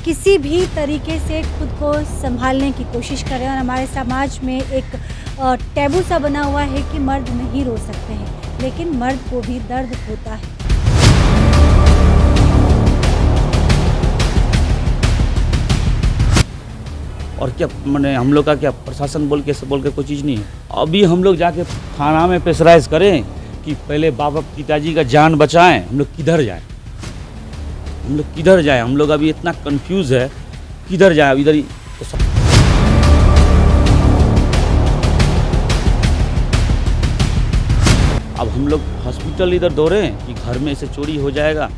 किसी भी तरीके से खुद को संभालने की कोशिश करें। और हमारे समाज में एक टैबू सा बना हुआ है कि मर्द नहीं रो सकते हैं, लेकिन मर्द को भी दर्द होता है। और क्या मैंने हम लोग का क्या प्रशासन बोल के कोई चीज़ नहीं है। अभी हम लोग जाके थाना में प्रेशराइज करें कि पहले बाबा पिताजी का जान बचाएं। हम लोग किधर जाएं? हम लोग अभी इतना कंफ्यूज है, किधर जाए? अब इधर ही तो सब। अब हम लोग हॉस्पिटल इधर दौड़े कि घर में ऐसे चोरी हो जाएगा,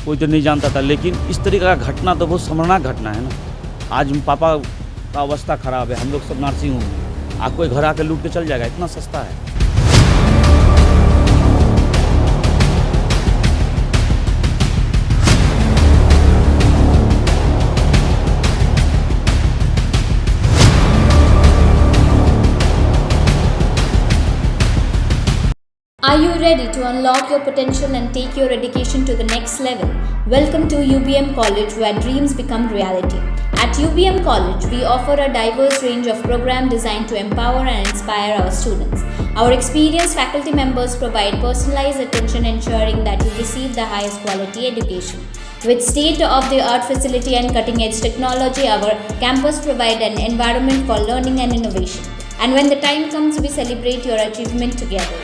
कोई तो नहीं जानता था। लेकिन इस तरीके का घटना तो बहुत शर्मनाक घटना है ना। आज पापा का अवस्था खराब है, हम लोग सब नर्सिंग होम में, आज कोई घर आके लूट के चल जाएगा, इतना सस्ता है। Are you ready to unlock your potential and take your education to the next level? Welcome to UBM College, where dreams become reality. At UBM College, we offer a diverse range of programs designed to empower and inspire our students. Our experienced faculty members provide personalized attention, ensuring that you receive the highest quality education. With state-of-the-art facility and cutting-edge technology, our campus provides an environment for learning and innovation. And when the time comes, we celebrate your achievement together.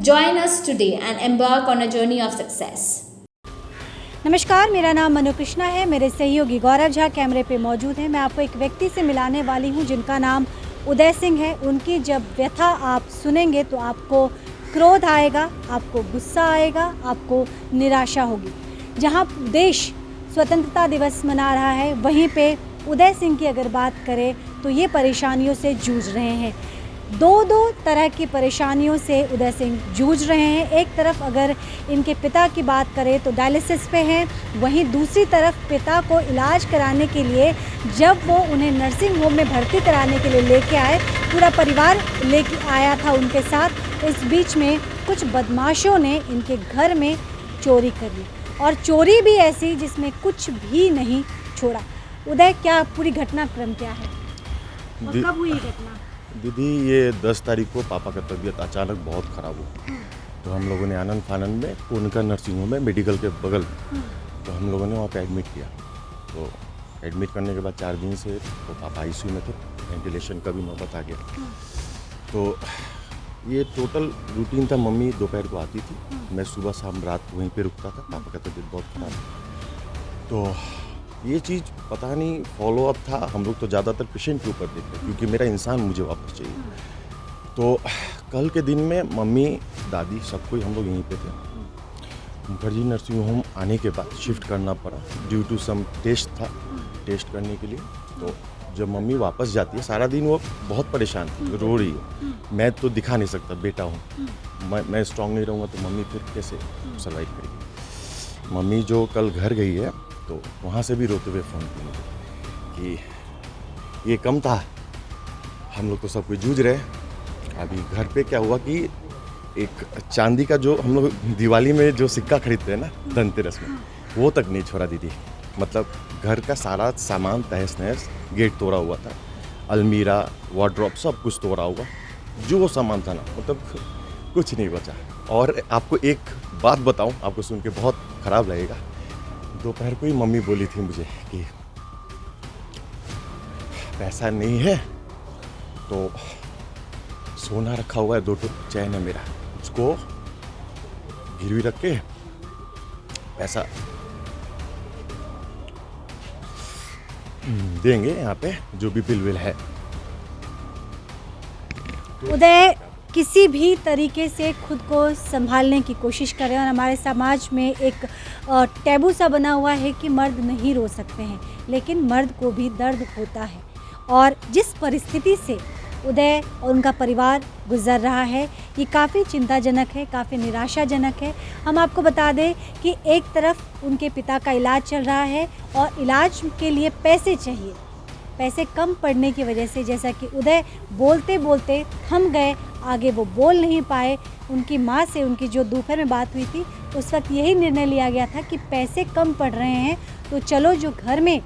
Join us today and embark on a journey of success. नमस्कार, मेरा नाम मनु कृष्णा है। मेरे सहयोगी गौरव झा कैमरे पे मौजूद हैं। मैं आपको एक व्यक्ति से मिलाने वाली हूं जिनका नाम उदय सिंह है। उनकी जब व्यथा आप सुनेंगे तो आपको क्रोध आएगा, आपको गुस्सा आएगा, आपको निराशा होगी। जहां देश स्वतंत्रता दिवस मना रहा है, वहीं पे उदय सिंह की अगर बात करें तो ये परेशानियों से जूझ रहे हैं। दो तरह की परेशानियों से उदय सिंह जूझ रहे हैं। एक तरफ अगर इनके पिता की बात करें तो डायलिसिस पे हैं, वहीं दूसरी तरफ पिता को इलाज कराने के लिए जब वो उन्हें नर्सिंग होम में भर्ती कराने के लिए लेके आए, पूरा परिवार लेके आया था उनके साथ। इस बीच में कुछ बदमाशों ने इनके घर में चोरी कर ली, और चोरी भी ऐसी जिसमें कुछ भी नहीं छोड़ा। उदय, क्या पूरी घटनाक्रम क्या है और कब हुई घटना? दीदी, ये 10 तारीख को पापा का तबीयत अचानक बहुत ख़राब हो, तो हम लोगों ने आनंद फानंद में कोनिका नर्सिंग होम में मेडिकल के बगल, तो हम लोगों ने वहाँ पे एडमिट किया। तो एडमिट करने के बाद 4 दिन से तो पापा आईसीयू में थे, वेंटिलेशन का भी नौबत आ गया। तो ये टोटल रूटीन था। मम्मी दोपहर को आती थी, मैं सुबह शाम रात वहीं पर रुकता था। पापा का तबीयत बहुत ख़राब, तो ये चीज़ पता नहीं फॉलो अप था। हम लोग तो ज़्यादातर पेशेंट के ऊपर देखते हैं क्योंकि मेरा इंसान मुझे वापस चाहिए। तो कल के दिन में मम्मी, दादी, सब कोई हम लोग यहीं पे थे। मुखर्जी नर्सिंग होम आने के बाद शिफ्ट करना पड़ा ड्यू टू सम टेस्ट था, टेस्ट करने के लिए। तो जब मम्मी वापस जाती है, सारा दिन वो बहुत परेशान थी, रो रही है। मैं तो दिखा नहीं सकता, बेटा हूँ मैं स्ट्रांग नहीं रहूँगा तो मम्मी फिर कैसे सर्वाइव करेगी। मम्मी जो कल घर गई है तो वहाँ से भी रोते हुए फ़ोन किया मुझे कि ये कम था, हम लोग तो सब कुछ जूझ रहे। अभी घर पे क्या हुआ कि एक चांदी का जो हम लोग दिवाली में जो सिक्का खरीदते हैं ना, धनतेरस में, वो तक नहीं छोड़ा दीदी। मतलब घर का सारा सामान तहस नहस, गेट तोड़ा हुआ था, अलमीरा, वार्डरोब, सब कुछ तोड़ा हुआ। जो सामान था ना, मतलब कुछ नहीं बचा। और आपको एक बात बताऊं, आपको सुन के बहुत ख़राब लगेगा। दोपहर को ही मम्मी बोली थी मुझे कि पैसा नहीं है तो सोना रखा हुआ है, 2 चैन है मेरा, उसको गिरवी रख के पैसा देंगे यहाँ पे, जो भी बिल है। उदय, किसी भी तरीके से खुद को संभालने की कोशिश करें। और हमारे समाज में एक टैबू सा बना हुआ है कि मर्द नहीं रो सकते हैं, लेकिन मर्द को भी दर्द होता है। और जिस परिस्थिति से उदय और उनका परिवार गुजर रहा है, ये काफ़ी चिंताजनक है, काफ़ी निराशाजनक है। हम आपको बता दें कि एक तरफ उनके पिता का इलाज चल रहा है और इलाज के लिए पैसे चाहिए। पैसे कम पड़ने की वजह से, जैसा कि उदय बोलते बोलते थम गए, आगे वो बोल नहीं पाए। उनकी माँ से उनकी जो दोपहर में बात हुई थी, उस वक्त यही निर्णय लिया गया था कि पैसे कम पड़ रहे हैं तो चलो जो घर में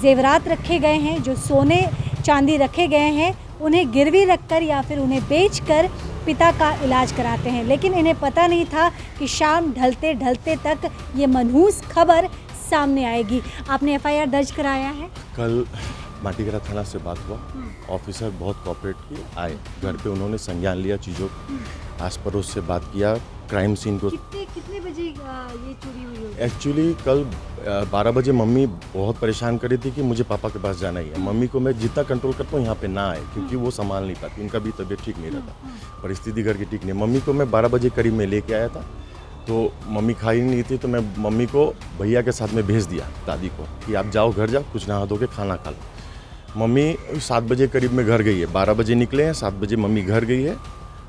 जेवरात रखे गए हैं, जो सोने चांदी रखे गए हैं, उन्हें गिरवी रखकर या फिर उन्हें बेचकर पिता का इलाज कराते हैं। लेकिन इन्हें पता नहीं था कि शाम ढलते ढलते तक ये मनहूस खबर सामने आएगी। आपने एफआईआर दर्ज कराया है? कल माटीगड़ा थाना से बात हुआ, ऑफिसर बहुत कोऑपरेट किए, आए घर पे, उन्होंने संज्ञान लिया चीज़ों, आस पड़ोस से बात किया, क्राइम सीन को। कितने बजे ये चोरी हुई होगी? एक्चुअली कल 12 बजे मम्मी बहुत परेशान कर रही थी कि मुझे पापा के पास जाना ही है। मम्मी को मैं जितना कंट्रोल करता हूँ यहाँ पे ना आए, क्योंकि वो संभाल नहीं पाती, उनका भी तबीयत ठीक नहीं रहता, परिस्थिति घर की ठीक नहीं। मम्मी को मैं 12 बजे करीब में लेके आया था, तो मम्मी खा ही नहीं थी, तो मैं मम्मी को भैया के साथ में भेज दिया, दादी को, कि आप जाओ घर जाओ, कुछ नहा धो के खाना खा लो। मम्मी 7 बजे करीब में घर गई है, 12 बजे निकले हैं, 7 बजे मम्मी घर गई है।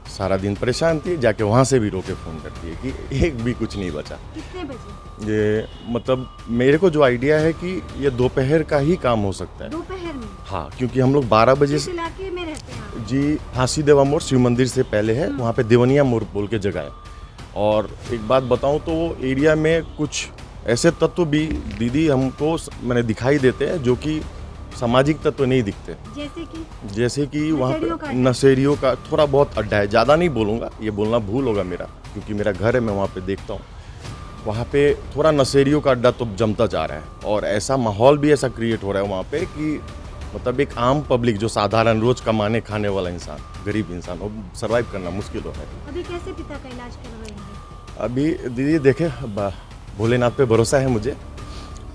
सारा दिन परेशान थी, जाके वहाँ से भी रोके फ़ोन करती है कि एक भी कुछ नहीं बचा। कितने बजे? ये मतलब मेरे को जो आइडिया है कि ये दोपहर का ही काम हो सकता है। दोपहर में? हाँ, क्योंकि हम लोग 12 बजे किस से इलाके में रहते हैं आप? जी, फांसी देवा मोड़ शिव मंदिर से पहले है, वहाँ पे देवनिया मोड़ बोल के जगह है। और एक बात बताऊँ तो वो एरिया में कुछ ऐसे तत्व भी दीदी हमको मैंने दिखाई देते हैं जो कि सामाजिक तत्व नहीं दिखते। जैसे कि वहाँ पे नशेड़ियों का थोड़ा बहुत अड्डा है, ज़्यादा नहीं बोलूँगा, ये बोलना भूल होगा मेरा, क्योंकि मेरा घर है, मैं वहाँ पे देखता हूँ। वहाँ पे थोड़ा नशेड़ियों का अड्डा तो जमता जा रहा है, और ऐसा माहौल भी ऐसा क्रिएट हो रहा है वहाँ पे कि मतलब एक आम पब्लिक जो साधारण रोज कमाने खाने वाला इंसान, गरीब इंसान, वो सर्वाइव करना मुश्किल हो रहा है। अभी कैसे पिता का इलाज करवाएंगे? अभी दीदी देखे, भोलेनाथ पे भरोसा है मुझे,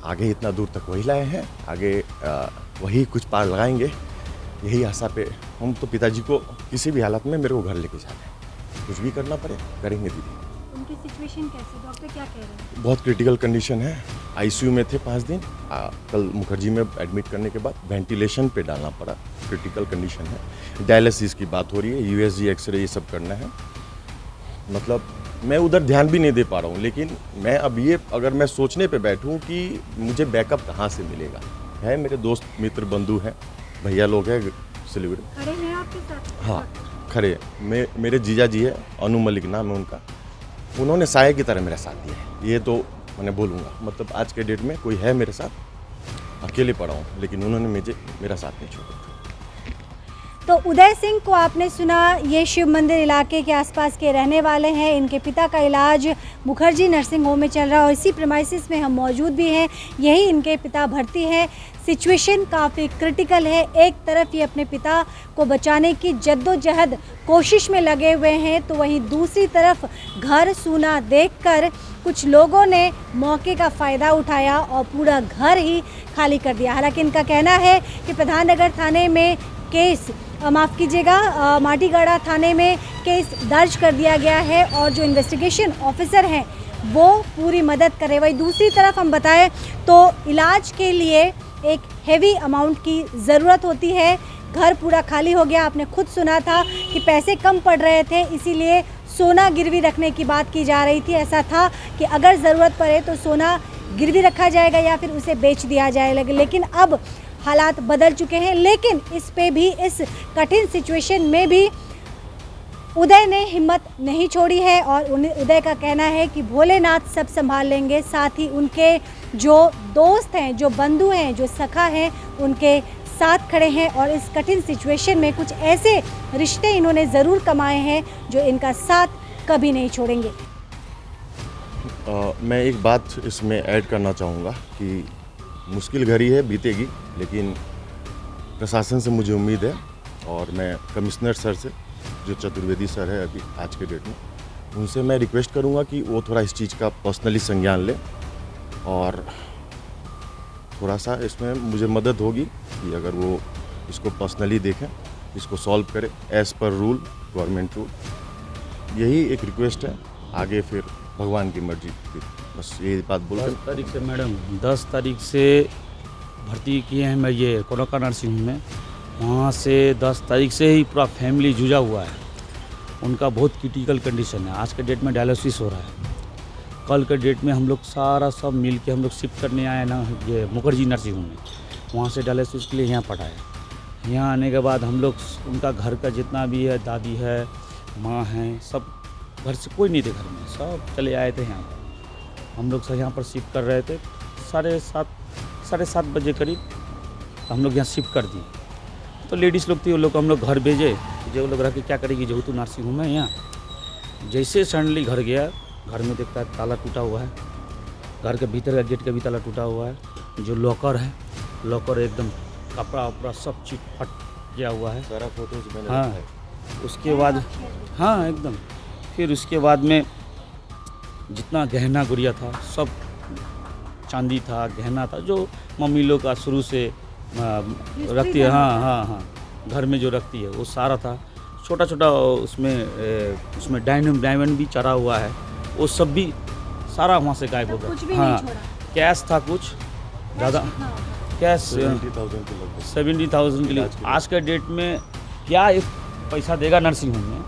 आगे इतना दूर तक वही लाए हैं, आगे वही कुछ पार लगाएंगे, यही आशा पे हम तो पिताजी को किसी भी हालत में मेरे को घर लेके जाना है, कुछ भी करना पड़े करेंगे दीदी। उनकी सिचुएशन कैसी, डॉक्टर क्या कह रहे हैं? बहुत क्रिटिकल कंडीशन है, आईसीयू में थे 5 दिन, कल मुखर्जी में एडमिट करने के बाद वेंटिलेशन पे डालना पड़ा, क्रिटिकल कंडीशन है। डायलिसिस की बात हो रही है, यूएसजी एक्सरे ये सब करना है। मतलब मैं उधर ध्यान भी नहीं दे पा रहा हूँ, लेकिन मैं अब ये अगर मैं सोचने पे बैठूँ कि मुझे बैकअप कहाँ से मिलेगा, है मेरे दोस्त मित्र बंधु हैं, भैया लोग हैं सिलीगुड़ी, खड़े हैं आपके साथ? हाँ खड़े, मेरे जीजा जी है, अनु मलिक नाम है उनका, उन्होंने साये की तरह मेरा साथ दिया है, ये तो मैं बोलूँगा। मतलब आज के डेट में कोई है मेरे साथ, अकेले पड़ा हूँ, लेकिन उन्होंने मेरा साथ नहीं छोड़ा। तो उदय सिंह को आपने सुना, ये शिव मंदिर इलाके के आसपास के रहने वाले हैं। इनके पिता का इलाज मुखर्जी नर्सिंग होम में चल रहा है और इसी प्रीमाइसिस में हम मौजूद भी हैं, यही इनके पिता भर्ती हैं। सिचुएशन काफ़ी क्रिटिकल है, एक तरफ ये अपने पिता को बचाने की जद्दोजहद कोशिश में लगे हुए हैं, तो वहीं दूसरी तरफ घर सूना देखकर कुछ लोगों ने मौके का फ़ायदा उठाया और पूरा घर ही खाली कर दिया। हालांकि इनका कहना है कि प्रधाननगर थाने में केस, माफ़ कीजिएगा, माटीगड़ा थाने में केस दर्ज कर दिया गया है और जो इन्वेस्टिगेशन ऑफिसर हैं वो पूरी मदद करे। वही दूसरी तरफ हम बताएं तो इलाज के लिए एक हेवी अमाउंट की ज़रूरत होती है। घर पूरा खाली हो गया, आपने खुद सुना था कि पैसे कम पड़ रहे थे, इसीलिए सोना गिरवी रखने की बात की जा रही थी। ऐसा था कि अगर ज़रूरत पड़े तो सोना गिरवी रखा जाएगा या फिर उसे बेच दिया जाएगा, लेकिन अब हालात बदल चुके हैं। लेकिन इस पे भी, इस कठिन सिचुएशन में भी उदय ने हिम्मत नहीं छोड़ी है और उदय का कहना है कि भोलेनाथ सब संभाल लेंगे। साथ ही उनके जो दोस्त हैं, जो बंधु हैं, जो सखा हैं, उनके साथ खड़े हैं और इस कठिन सिचुएशन में कुछ ऐसे रिश्ते इन्होंने ज़रूर कमाए हैं जो इनका साथ कभी नहीं छोड़ेंगे। मैं एक बात इसमें ऐड करना चाहूँगा कि मुश्किल घड़ी है, बीतेगी, लेकिन प्रशासन से मुझे उम्मीद है और मैं कमिश्नर सर से, जो चतुर्वेदी सर है अभी आज के डेट में, उनसे मैं रिक्वेस्ट करूँगा कि वो थोड़ा इस चीज़ का पर्सनली संज्ञान ले और थोड़ा सा इसमें मुझे मदद होगी कि अगर वो इसको पर्सनली देखें, इसको सॉल्व करें as per rule, government rule. यही एक रिक्वेस्ट है, आगे फिर भगवान की मर्जी, बस यही बात बोल। 10 तारीख से मैडम, 10 तारीख से भर्ती किए हैं मैं ये कोनका नर्सिंग होम में, वहाँ से 10 तारीख से ही पूरा फैमिली जुझा हुआ है, उनका बहुत क्रिटिकल कंडीशन है। आज के डेट में डायलिसिस हो रहा है, कल के डेट में हम लोग सारा सब मिल के हम लोग शिफ्ट करने आए ना ये मुखर्जी नर्सिंग होम में, वहाँ से डायलिसिस के लिए यहाँ पढ़ाया। यहाँ आने के बाद हम लोग उनका घर का जितना भी है, दादी है, माँ हैं, सब घर से कोई नहीं थे घर में, सब चले आए थे यहाँ पर। हम लोग सब यहाँ पर शिफ्ट कर रहे थे, 7:30 7:30 बजे करीब हम लोग यहाँ शिफ्ट कर दिए। तो लेडीज़ लोग थी, वो लोग को हम लोग घर भेजे, जो वो लोग रह के क्या करेगी, जो तो नर्सिंग होम है यहाँ। जैसे सडनली घर गया, घर में देखता है ताला टूटा हुआ है, घर के भीतर का गेट का भी ताला टूटा हुआ है, जो लॉकर है, लॉकर एकदम कपड़ा वपड़ा सब चीज फट गया हुआ है। सारा फोटोज मैंने हाँ, रखा है। उसके बाद हाँ एकदम, फिर उसके बाद में जितना गहना गुड़िया था सब चांदी था, गहना था, जो मम्मी लोग का शुरू से रखती है, हाँ, घर में जो रखती है वो सारा था। छोटा छोटा उसमें डायमंड भी चढ़ा हुआ है, वो सब भी सारा वहाँ से गायब हो कुछ भी गया। नहीं हाँ, छोड़ा। कैश था कुछ ज़्यादा, कैश 70,000 के लगभग। 70,000 के लिए। इलाज के लिए। आज के डेट में क्या एक पैसा देगा नर्सिंग होम में,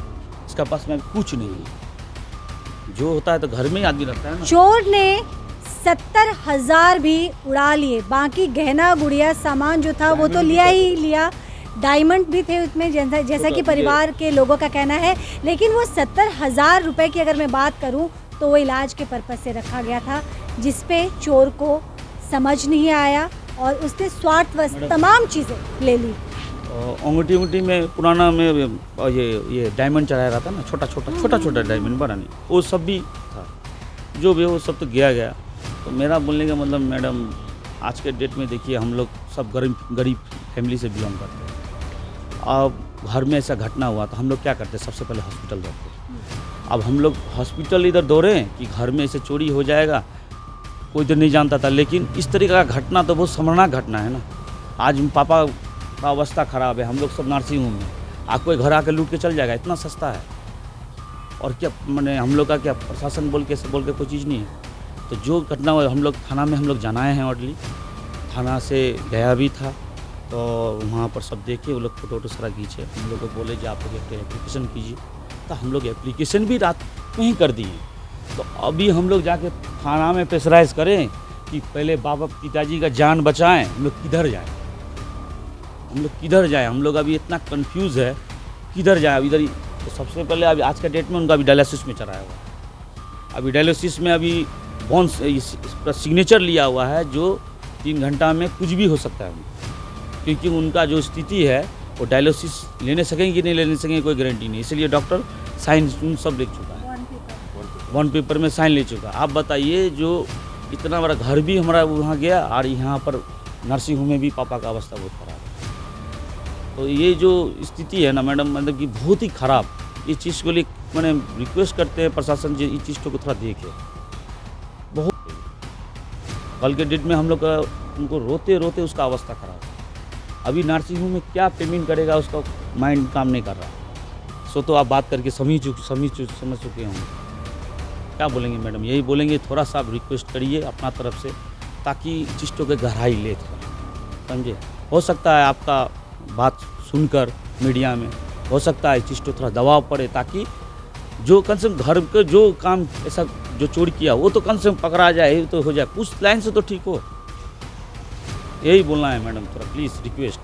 इसका पास में कुछ नहीं है। जो होता है तो घर में ही आदमी रखता है ना। चोर ने 70,000 भी उड़ा लिए, बाकी गहना गुड़िया सामान जो था वो तो लिया ही लिया, डायमंड भी थे उसमें, जैसा कि परिवार के लोगों का कहना है। लेकिन वो 70,000 रुपए की अगर मैं बात करूं तो वो इलाज के पर्पज से रखा गया था, जिस पे चोर को समझ नहीं आया और उसने स्वार्थवश तमाम चीज़ें ले ली। अंगूठी में पुराना में ये डायमंड चढ़ाया रहता ना, छोटा डायमंड, बड़ा नहीं, वो सब भी था, जो भी वो सब तो गया। तो मेरा बोलने का मतलब मैडम, आज के डेट में देखिए हम लोग सब गरीब फैमिली से बिलोंग करते हैं। अब घर में ऐसा घटना हुआ तो हम लोग क्या करते हैं, सबसे पहले हॉस्पिटल दौड़ते हैं। अब हम लोग हॉस्पिटल इधर दौड़े कि घर में ऐसे चोरी हो जाएगा, कोई तो नहीं जानता था। लेकिन इस तरीके का घटना तो बहुत शर्मनाक घटना है ना। आज पापा का अवस्था ख़राब है, हम लोग सब नर्सिंग होम में, आप कोई घर आके लूट के चल जाएगा, इतना सस्ता है। और क्या मैंने हम लोग का क्या प्रशासन बोल के कोई चीज़ नहीं है। तो जो घटना हुआ, हम लोग थाना में हम लोग जनाए हैं, ऑर्डरली थाना से गया भी था। तो वहाँ पर सब देखे, वो लोग फोटो सारा खींचे, हम लोग को बोले जो आप लोग एप्लीकेशन कीजिए, तो हम लोग एप्लीकेशन भी रात में ही कर दिए। तो अभी हम लोग जाके थाना में प्रेशराइज करें कि पहले बाबा पिताजी का जान बचाएं, हम लोग किधर जाएं, हम लोग अभी इतना कंफ्यूज है, किधर जाए इधर ही। तो सबसे पहले अभी आज के डेट में उनका अभी डायलिसिस में चढ़ाया हुआ है, अभी डायलिसिस में अभी बोन्स सिग्नेचर लिया हुआ है, जो 3 घंटा में कुछ भी हो सकता है, क्योंकि उनका जो स्थिति है वो डायलिसिस लेने सकेंगे कि नहीं लेने सकेंगे कोई गारंटी नहीं। इसलिए डॉक्टर साइन सब लिख चुका है, वन पेपर में साइन ले चुका। आप बताइए, जो इतना बड़ा घर भी हमारा वहाँ गया और यहाँ पर नर्सिंग होम में भी पापा का अवस्था बहुत ख़राब है। तो ये जो स्थिति है ना मैडम, मतलब कि बहुत ही ख़राब। इस चीज़ को लिए मैंने रिक्वेस्ट करते हैं प्रशासन जी, इस चीज़ को थोड़ा देखे। बहुत कल के डेट में हम लोग का उनको रोते रोते उसका अवस्था ख़राब है। अभी नर्सिंग होम में क्या पेमेंट करेगा, उसका माइंड काम नहीं कर रहा। सो तो आप बात करके समझ चुके होंगे। क्या बोलेंगे मैडम, यही बोलेंगे, थोड़ा सा आप रिक्वेस्ट करिए अपना तरफ से, ताकि चीज़ों के गहराई ले थोड़ा, समझे। हो सकता है आपका बात सुनकर मीडिया में हो सकता है चीज़ तो थोड़ा दबाव पड़े, ताकि जो कम से कम घर के जो काम ऐसा जो चोरी किया वो तो कम से कम पकड़ा जाए, तो हो जाए, उस लाइन से तो ठीक हो। यही बोलना है मैडम, थोड़ा प्लीज़ रिक्वेस्ट।